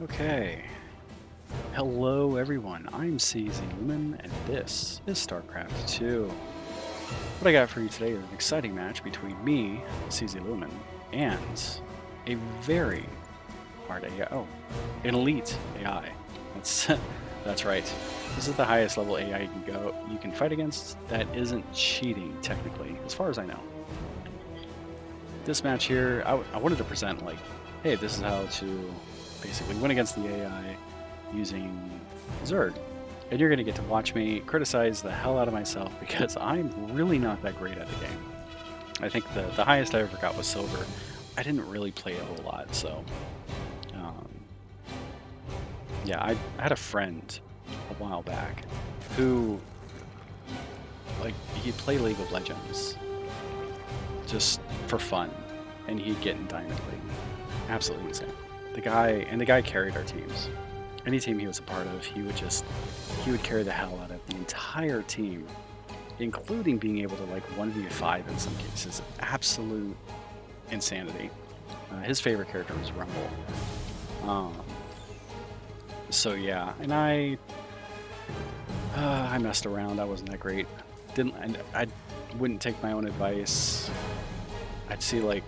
Okay. Hello everyone, I'm CZ Lumen, and this is StarCraft 2. What I got for you today is an exciting match between me, CZ Lumen, and a very hard AI. Oh, an Elite AI. That's right. This is the highest level AI you can fight against that isn't cheating technically, as far as I know. This match here, I wanted to present like, hey, this is how to basically win against the AI using Zerg. And you're going to get to watch me criticize the hell out of myself because I'm really not that great at the game. I think the highest I ever got was silver. I didn't really play a whole lot, so yeah, I had a friend a while back who, like, he'd play League of Legends just for fun, and he'd get in Diamond League. Absolutely insane. The guy carried our teams. Any team he was a part of, he would carry the hell out of the entire team, including being able to like 1v5 in some cases. Absolute insanity. His favorite character was Rumble. So yeah, and I messed around. I wasn't that great. I wouldn't take my own advice. I'd see like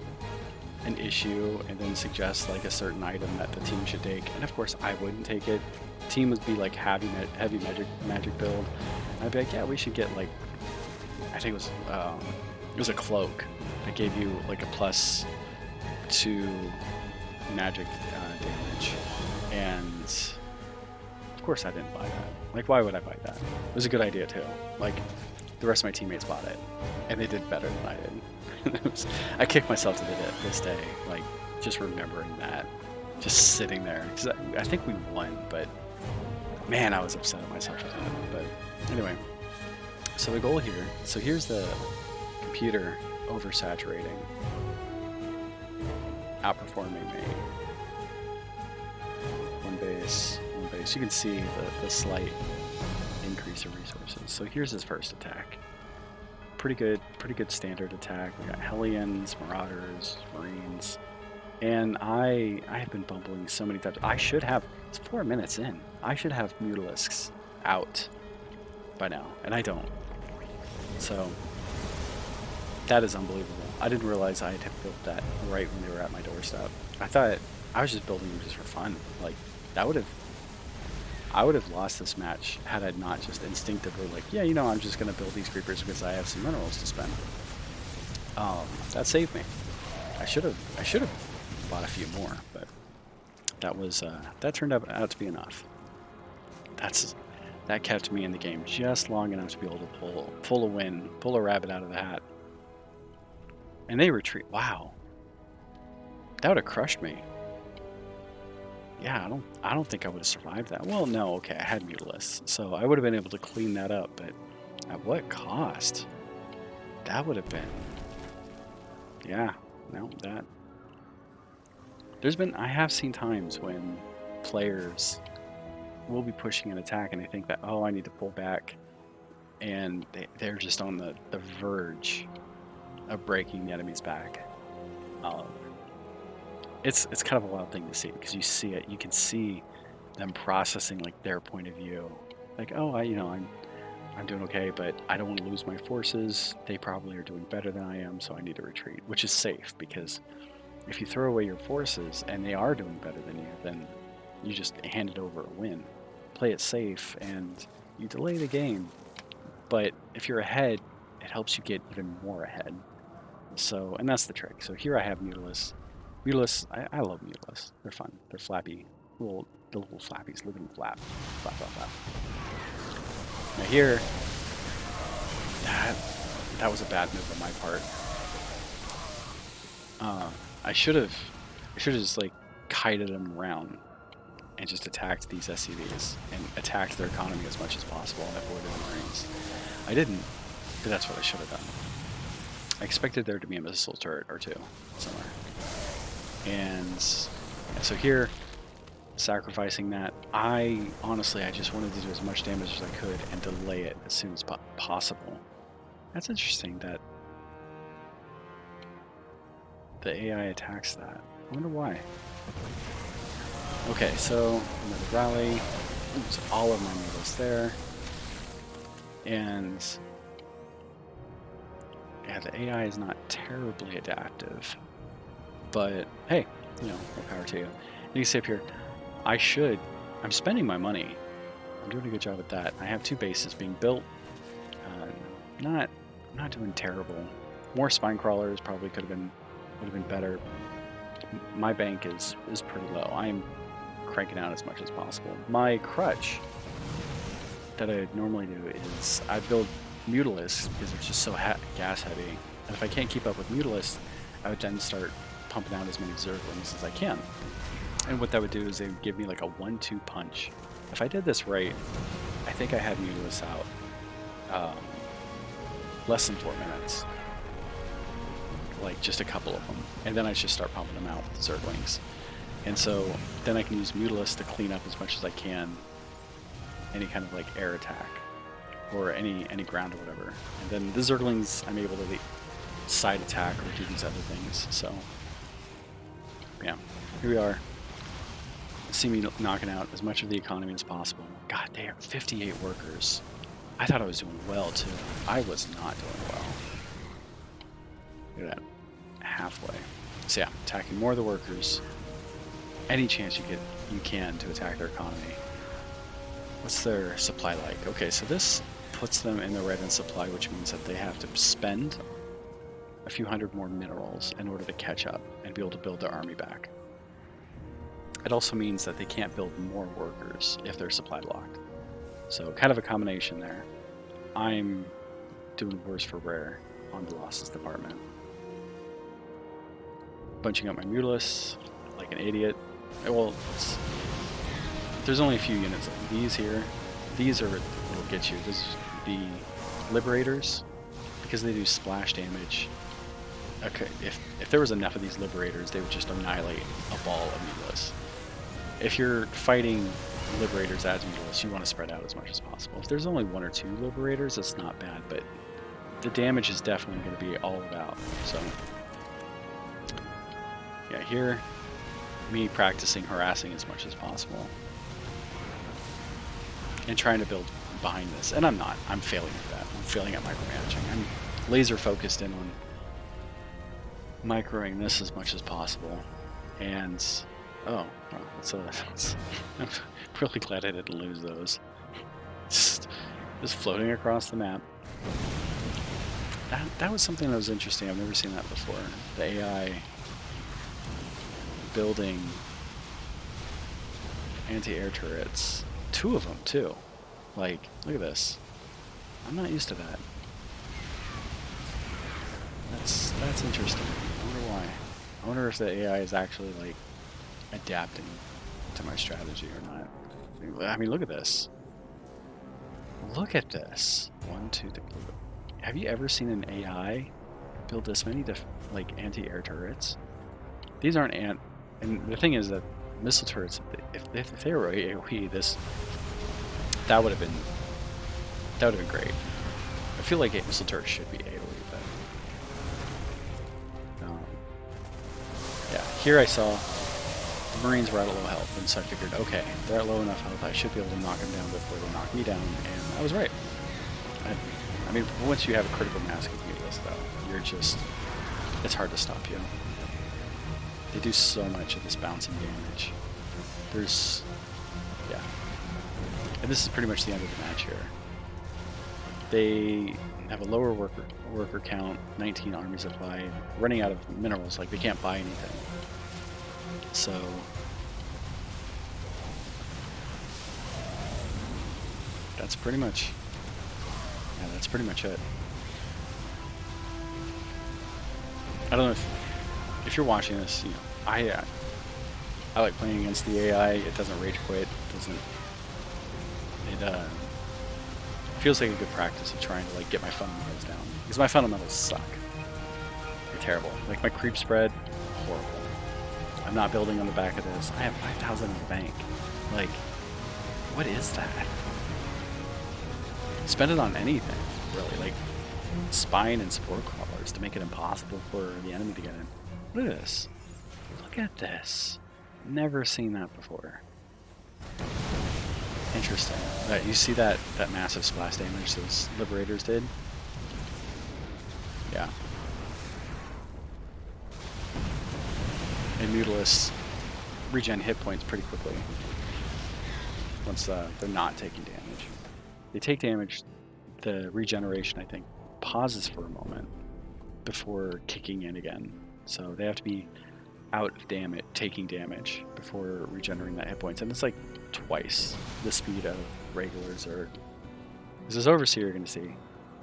an issue and then suggest like a certain item that the team should take, and of course I wouldn't take it. The team would be like heavy magic build, and I'd be like, yeah, we should get like, I think it was a cloak that gave you like a +2 magic damage, and of course I didn't buy that. Like, why would I buy that? It was a good idea too. Like, the rest of my teammates bought it, and they did better than I did. I kick myself to this day, like, just remembering that, just sitting there. Cause I think we won, but man, I was upset at myself for that. But anyway, so the goal here, so here's the computer oversaturating, outperforming me. One base. You can see the slight increase of resources. So here's his first attack. Pretty good standard attack. We got Hellions, Marauders, Marines, and I have been bumbling so many times. I should have, it's 4 minutes in, I should have Mutalisks out by now, and I don't. So that is unbelievable. I didn't realize I had built that right when they were at my doorstep. I thought I was just building them just for fun. Like, I would have lost this match had I not just instinctively like, yeah, you know, I'm just going to build these creepers because I have some minerals to spend. That saved me. I should have bought a few more, but that turned out to be enough. That kept me in the game just long enough to be able to pull a win, pull a rabbit out of the hat. And they retreat. Wow, that would have crushed me. Yeah, I don't think I would have survived that. Well, no, okay, I had Mutalisks, so I would have been able to clean that up, but at what cost? That would have been, yeah, no, that. I have seen times when players will be pushing an attack and they think that, oh, I need to pull back, and they're just on the verge of breaking the enemy's back. It's kind of a wild thing to see because you can see them processing like their point of view, like, oh, I'm doing okay, but I don't want to lose my forces. They probably are doing better than I am, so I need to retreat, which is safe because if you throw away your forces and they are doing better than you, then you just hand it over a win. Play it safe and you delay the game, but if you're ahead, it helps you get even more ahead. So, and that's the trick. So here I have Mutalisks. I love Mutas. They're fun. They're flappy. The little flappies. Look at them flap. Flap, flap, flap. Now here, that was a bad move on my part. I should have just like kited them around and just attacked these SCVs and attacked their economy as much as possible and avoided the Marines. I didn't, but that's what I should have done. I expected there to be a missile turret or two somewhere. And so here, sacrificing that, I just wanted to do as much damage as I could and delay it as soon as possible. That's interesting that the AI attacks that. I wonder why. Okay, so another rally. Oops, all of my mutas there. And yeah, the AI is not terribly adaptive. But hey, you know, more power to you. And you see up here, I'm spending my money. I'm doing a good job at that. I have 2 bases being built. I'm not doing terrible. More spine crawlers probably would have been better. My bank is pretty low. I'm cranking out as much as possible. My crutch that I normally do is I build Mutalisks because it's just so gas heavy. And if I can't keep up with Mutalisks, I would then start pumping out as many Zerglings as I can. And what that would do is they would give me like a 1-2 punch. If I did this right, I think I had Mutalisks out less than 4 minutes. Like just a couple of them. And then I just start pumping them out with Zerglings. And so then I can use Mutalisks to clean up as much as I can any kind of like air attack or any ground or whatever. And then the Zerglings I'm able to side attack or do these other things. So yeah, here we are. See me knocking out as much of the economy as possible. God, they have 58 workers. I thought I was doing well too. I was not doing well. Look at that. Halfway. So yeah, attacking more of the workers. Any chance you can to attack their economy. What's their supply like? Okay, so this puts them in the red in supply, which means that they have to spend a few hundred more minerals in order to catch up and be able to build their army back. It also means that they can't build more workers if they're supply locked. So kind of a combination there. I'm doing worse for rare on the losses department. Bunching up my Mutalisks like an idiot. Well, there's only a few units. These here, these are what'll get you. This is the Liberators, because they do splash damage. Okay, if there was enough of these Liberators, they would just annihilate a ball of Mutas. If you're fighting Liberators as Mutas, you want to spread out as much as possible. If there's only 1 or 2 Liberators, that's not bad, but the damage is definitely going to be all about. So yeah, here, me practicing harassing as much as possible. And trying to build behind this. And I'm not. I'm failing at that. I'm failing at micromanaging. I'm laser focused in on microing this as much as possible. And, oh, well, I'm really glad I didn't lose those. Just floating across the map. That was something that was interesting. I've never seen that before. The AI building anti-air turrets. 2 of them too. Like, look at this. I'm not used to that. That's interesting. I wonder why. I wonder if the AI is actually like adapting to my strategy or not. I mean, look at this. Look at this. 1, 2, 3. Have you ever seen an AI build this many like anti-air turrets? These aren't and the thing is that missile turrets, if they were AoE, that would have been great. I feel like missile turrets should be AoE, but yeah. Here I saw the Marines were at a low health, and so I figured, okay, they're at low enough health, I should be able to knock them down before they knock me down, and I was right. I mean, once you have a critical mass completeness, though, it's hard to stop you. They do so much of this bouncing damage. Yeah. And this is pretty much the end of the match here. They have a lower worker count, 19 army supply, running out of minerals, like they can't buy anything. So that's pretty much it. I don't know if you're watching this, you know, I like playing against the AI. It doesn't rage quit. It feels like a good practice of trying to like get my fundamentals down, because my fundamentals suck. They're terrible. Like my creep spread, horrible. I'm not building on the back of this. I have 5,000 in the bank. Like, what is that? Spend it on anything, really. Like spine and spore crawlers to make it impossible for the enemy to get in. Look at this. Look at this. Never seen that before. Interesting. You see that massive splash damage those Liberators did? Yeah. And Mutalists regen hit points pretty quickly once they're not taking damage. They take damage, the regeneration, I think, pauses for a moment before kicking in again. So they have to be out of taking damage before regenerating that hit points. And it's like twice the speed of regular Zerg. This is Overseer you're going to see.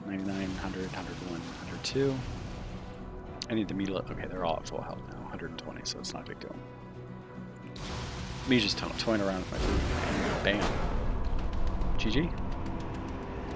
99, 100, 101, 102. I need the Mutala. Okay, they're all at full health now. 120, so it's not a big deal. Me just toying around with my food, and bam. GG.